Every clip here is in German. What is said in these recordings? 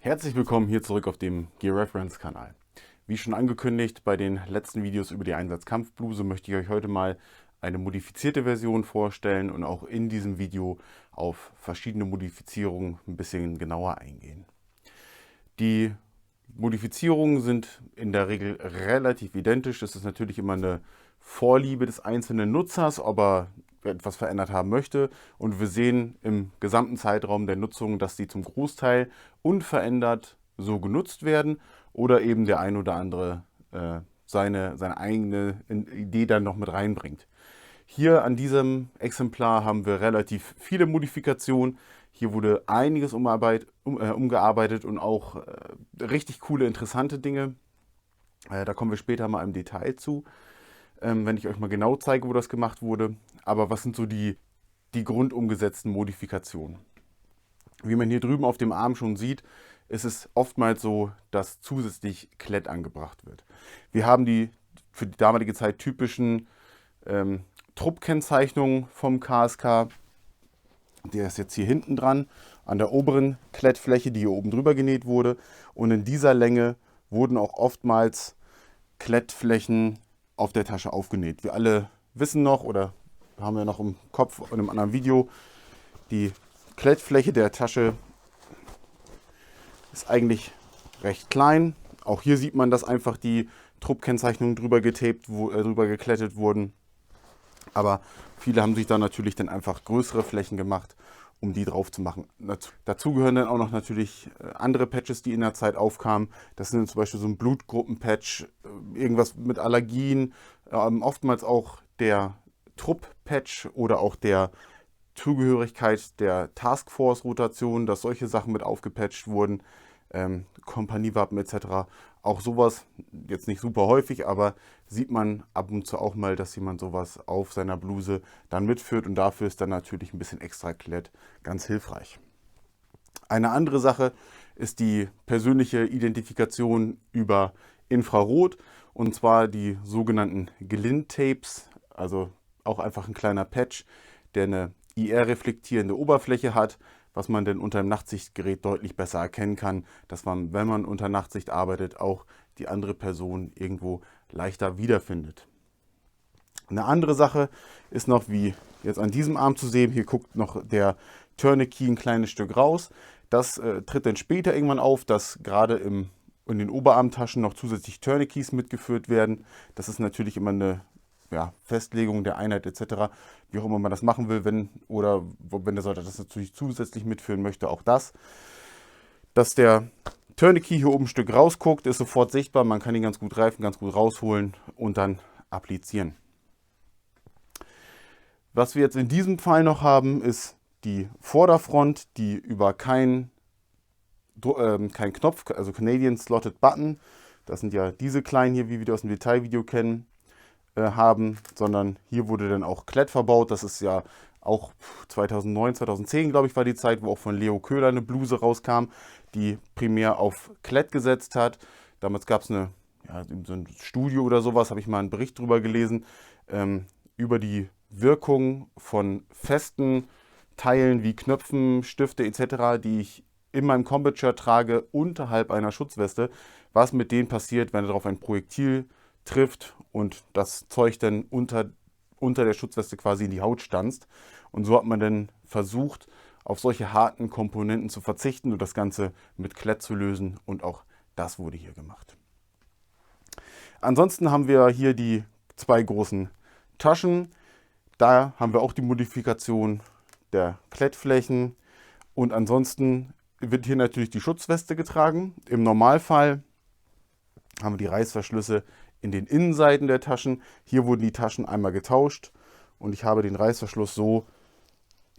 Herzlich willkommen hier zurück auf dem Gear Reference Kanal. Wie schon angekündigt bei den letzten Videos über die Einsatzkampfbluse möchte ich euch heute mal eine modifizierte Version vorstellen und auch in diesem Video auf verschiedene Modifizierungen ein bisschen genauer eingehen. Die Modifizierungen sind in der Regel relativ identisch. Das ist natürlich immer eine Vorliebe des einzelnen Nutzers, ob er etwas verändert haben möchte. Und wir sehen im gesamten Zeitraum der Nutzung, dass die zum Großteil unverändert so genutzt werden oder eben der ein oder andere seine eigene Idee dann noch mit reinbringt. Hier an diesem Exemplar haben wir relativ viele Modifikationen. Hier wurde einiges umgearbeitet und auch richtig coole, interessante Dinge. Da kommen wir später mal im Detail zu, wenn ich euch mal genau zeige, wo das gemacht wurde. Aber was sind so die grundumgesetzten Modifikationen? Wie man hier drüben auf dem Arm schon sieht, ist es oftmals so, dass zusätzlich Klett angebracht wird. Wir haben die für die damalige Zeit typischen Truppkennzeichnungen vom KSK. Der ist jetzt hier hinten dran, an der oberen Klettfläche, die hier oben drüber genäht wurde. Und in dieser Länge wurden auch oftmals Klettflächen auf der Tasche aufgenäht. Wir alle wissen noch oder haben wir noch im Kopf in einem anderen Video, die Klettfläche der Tasche ist eigentlich recht klein. Auch hier sieht man, dass einfach die Truppkennzeichnungen drüber geklettet wurden. Aber viele haben sich da natürlich dann einfach größere Flächen gemacht, um die drauf zu machen. Dazu gehören dann auch noch natürlich andere Patches, die in der Zeit aufkamen. Das sind zum Beispiel so ein Blutgruppen-Patch, irgendwas mit Allergien, oftmals auch der Trupp-Patch oder auch der Zugehörigkeit der Taskforce-Rotation, dass solche Sachen mit aufgepatcht wurden, Kompaniewappen etc. Auch sowas, jetzt nicht super häufig, aber sieht man ab und zu auch mal, dass jemand sowas auf seiner Bluse dann mitführt und dafür ist dann natürlich ein bisschen extra Klett ganz hilfreich. Eine andere Sache ist die persönliche Identifikation über Infrarot und zwar die sogenannten Glint-Tapes, also auch einfach ein kleiner Patch, der eine IR-reflektierende Oberfläche hat, was man denn unter dem Nachtsichtgerät deutlich besser erkennen kann, dass man, wenn man unter Nachtsicht arbeitet, auch die andere Person irgendwo leichter wiederfindet. Eine andere Sache ist noch, wie jetzt an diesem Arm zu sehen, hier guckt noch der Tourniquet ein kleines Stück raus. Das tritt dann später irgendwann auf, dass gerade in den Oberarmtaschen noch zusätzlich Tourniquets mitgeführt werden. Das ist natürlich immer eine Festlegung der Einheit etc., wie auch immer man das machen will, wenn der Soldat das natürlich zusätzlich mitführen möchte, auch das. Dass der Tourniquet hier oben ein Stück rausguckt, ist sofort sichtbar, man kann ihn ganz gut reifen, ganz gut rausholen und dann applizieren. Was wir jetzt in diesem Fall noch haben, ist die Vorderfront, die über kein Knopf, also Canadian Slotted Button, das sind ja diese kleinen hier, wie wir die aus dem Detailvideo kennen, haben, sondern hier wurde dann auch Klett verbaut. Das ist ja auch 2009, 2010, glaube ich, war die Zeit, wo auch von Leo Köhler eine Bluse rauskam, die primär auf Klett gesetzt hat. Damals gab es so ein Studio oder sowas, habe ich mal einen Bericht drüber gelesen, über die Wirkung von festen Teilen wie Knöpfen, Stifte etc., die ich in meinem Combat Shirt trage, unterhalb einer Schutzweste, was mit denen passiert, wenn darauf ein Projektil trifft und das Zeug dann unter der Schutzweste quasi in die Haut stanzt. Und so hat man dann versucht, auf solche harten Komponenten zu verzichten und das Ganze mit Klett zu lösen. Und auch das wurde hier gemacht. Ansonsten haben wir hier die zwei großen Taschen. Da haben wir auch die Modifikation der Klettflächen. Und ansonsten wird hier natürlich die Schutzweste getragen. Im Normalfall haben wir die Reißverschlüsse in den Innenseiten der Taschen. Hier wurden die Taschen einmal getauscht und ich habe den Reißverschluss so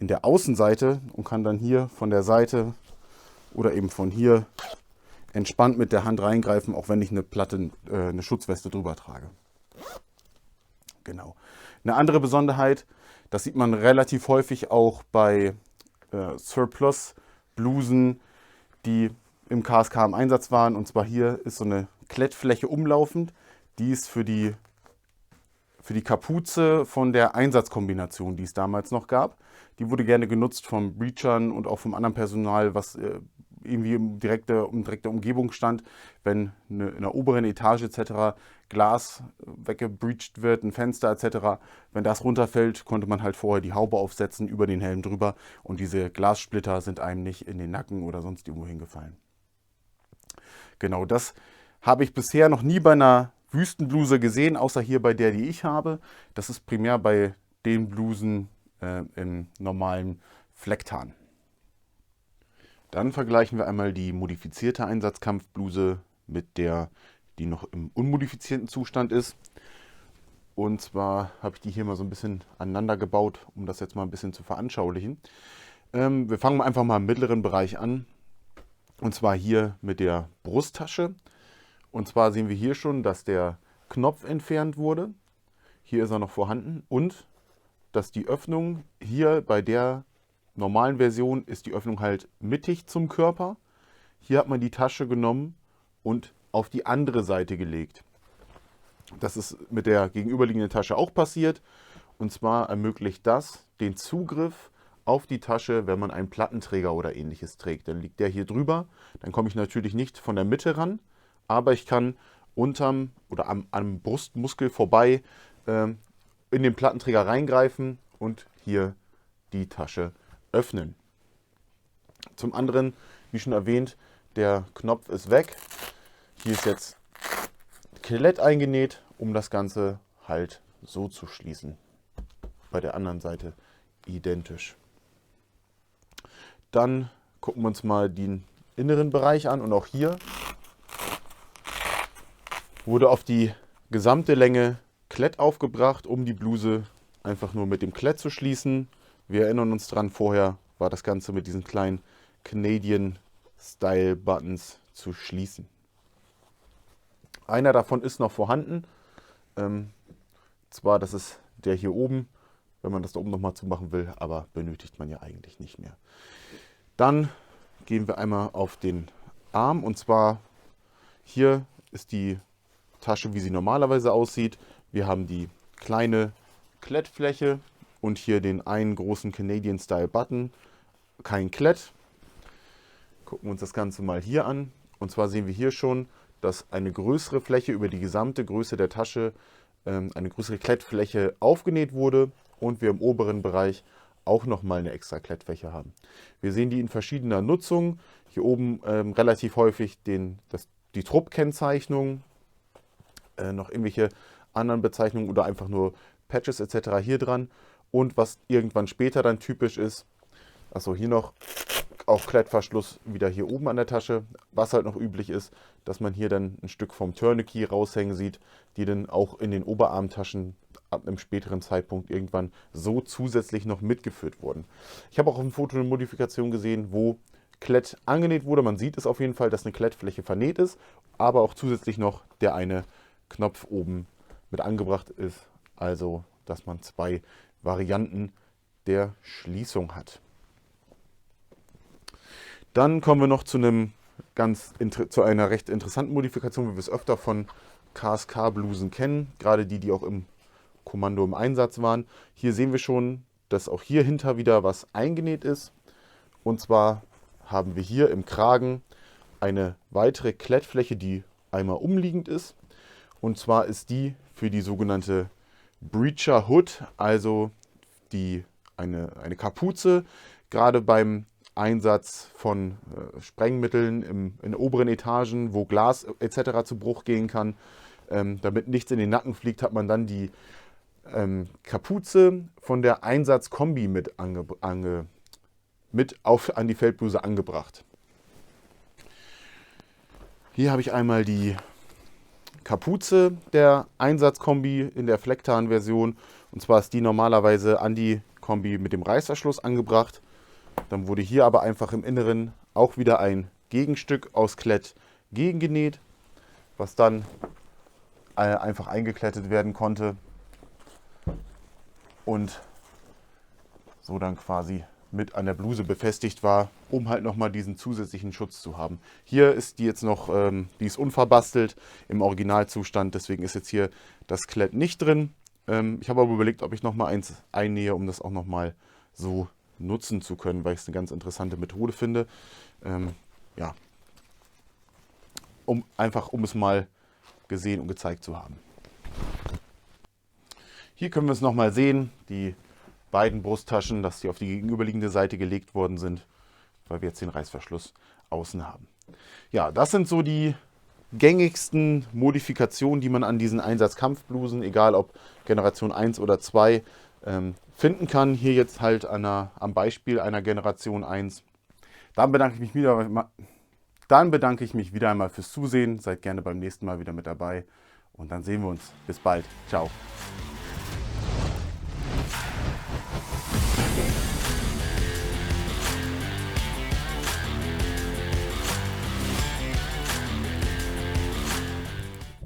in der Außenseite und kann dann hier von der Seite oder eben von hier entspannt mit der Hand reingreifen, auch wenn ich eine Schutzweste drüber trage. Genau. Eine andere Besonderheit, das sieht man relativ häufig auch bei Surplus-Blusen, die im KSK im Einsatz waren. Und zwar hier ist so eine Klettfläche umlaufend. Die ist für die Kapuze von der Einsatzkombination, die es damals noch gab. Die wurde gerne genutzt von Breachern und auch vom anderen Personal, was irgendwie in direkter Umgebung stand, wenn in der oberen Etage etc. Glas weggebreached wird, ein Fenster etc., wenn das runterfällt, konnte man halt vorher die Haube aufsetzen, über den Helm drüber und diese Glassplitter sind einem nicht in den Nacken oder sonst irgendwo hingefallen. Genau, das habe ich bisher noch nie bei einer Wüstenbluse gesehen, außer hier bei der, die ich habe. Das ist primär bei den Blusen im normalen Flecktarn. Dann vergleichen wir einmal die modifizierte Einsatzkampfbluse mit der, die noch im unmodifizierten Zustand ist. Und zwar habe ich die hier mal so ein bisschen aneinander gebaut, um das jetzt mal ein bisschen zu veranschaulichen. Wir fangen einfach mal im mittleren Bereich an. Und zwar hier mit der Brusttasche. Und zwar sehen wir hier schon, dass der Knopf entfernt wurde. Hier ist er noch vorhanden. Und dass die Öffnung hier bei der normalen Version ist die Öffnung halt mittig zum Körper. Hier hat man die Tasche genommen und auf die andere Seite gelegt. Das ist mit der gegenüberliegenden Tasche auch passiert. Und zwar ermöglicht das den Zugriff auf die Tasche, wenn man einen Plattenträger oder ähnliches trägt. Dann liegt der hier drüber. Dann komme ich natürlich nicht von der Mitte ran, aber ich kann unterm oder am Brustmuskel vorbei in den Plattenträger reingreifen und hier die Tasche öffnen. Zum anderen, wie schon erwähnt, der Knopf ist weg. Hier ist jetzt Klett eingenäht, um das Ganze halt so zu schließen. Bei der anderen Seite identisch. Dann gucken wir uns mal den inneren Bereich an und auch hier wurde auf die gesamte Länge Klett aufgebracht, um die Bluse einfach nur mit dem Klett zu schließen. Wir erinnern uns dran, vorher war das Ganze mit diesen kleinen Canadian Style Buttons zu schließen. Einer davon ist noch vorhanden. Zwar, das ist der hier oben, wenn man das da oben nochmal zumachen will, aber benötigt man ja eigentlich nicht mehr. Dann gehen wir einmal auf den Arm und zwar hier ist die Tasche, wie sie normalerweise aussieht. Wir haben die kleine Klettfläche und hier den einen großen Canadian Style Button. Kein Klett. Gucken wir uns das Ganze mal hier an. Und zwar sehen wir hier schon, dass eine größere Fläche über die gesamte Größe der Tasche, eine größere Klettfläche aufgenäht wurde und wir im oberen Bereich auch nochmal eine extra Klettfläche haben. Wir sehen die in verschiedener Nutzung. Hier oben relativ häufig die Trupp-Kennzeichnung, noch irgendwelche anderen Bezeichnungen oder einfach nur Patches etc. hier dran. Und was irgendwann später dann typisch ist, achso, hier noch auch Klettverschluss wieder hier oben an der Tasche. Was halt noch üblich ist, dass man hier dann ein Stück vom Tourniquet raushängen sieht, die dann auch in den Oberarmtaschen ab einem späteren Zeitpunkt irgendwann so zusätzlich noch mitgeführt wurden. Ich habe auch auf dem Foto eine Modifikation gesehen, wo Klett angenäht wurde. Man sieht es auf jeden Fall, dass eine Klettfläche vernäht ist, aber auch zusätzlich noch der eine Knopf oben mit angebracht ist. Also, dass man zwei Varianten der Schließung hat. Dann kommen wir noch zu einer recht interessanten Modifikation, wie wir es öfter von KSK-Blusen kennen, gerade die auch im Kommando im Einsatz waren. Hier sehen wir schon, dass auch hier hinter wieder was eingenäht ist. Und zwar haben wir hier im Kragen eine weitere Klettfläche, die einmal umliegend ist. Und zwar ist die für die sogenannte Breacher Hood, also eine Kapuze, gerade beim Einsatz von Sprengmitteln in oberen Etagen, wo Glas etc. zu Bruch gehen kann. Damit nichts in den Nacken fliegt, hat man dann die Kapuze von der Einsatzkombi an die Feldbluse angebracht. Hier habe ich einmal die Kapuze der Einsatzkombi in der Flecktarn-Version. Und zwar ist die normalerweise an die Kombi mit dem Reißverschluss angebracht. Dann wurde hier aber einfach im Inneren auch wieder ein Gegenstück aus Klett gegengenäht, was dann einfach eingeklettet werden konnte und so dann quasi mit an der Bluse befestigt war, um halt nochmal diesen zusätzlichen Schutz zu haben. Hier ist die jetzt noch, die ist unverbastelt im Originalzustand, deswegen ist jetzt hier das Klett nicht drin. Ich habe aber überlegt, ob ich nochmal eins einnähe, um das auch nochmal so nutzen zu können, weil ich es eine ganz interessante Methode finde. ja, um es mal gesehen und gezeigt zu haben. Hier können wir es nochmal sehen, die beiden Brusttaschen, dass die auf die gegenüberliegende Seite gelegt worden sind, weil wir jetzt den Reißverschluss außen haben. Ja, das sind so die gängigsten Modifikationen, die man an diesen Einsatzkampfblusen, egal ob Generation 1 oder 2, finden kann. Hier jetzt halt am Beispiel einer Generation 1. Dann bedanke ich mich wieder einmal fürs Zusehen. Seid gerne beim nächsten Mal wieder mit dabei. Und dann sehen wir uns. Bis bald. Ciao.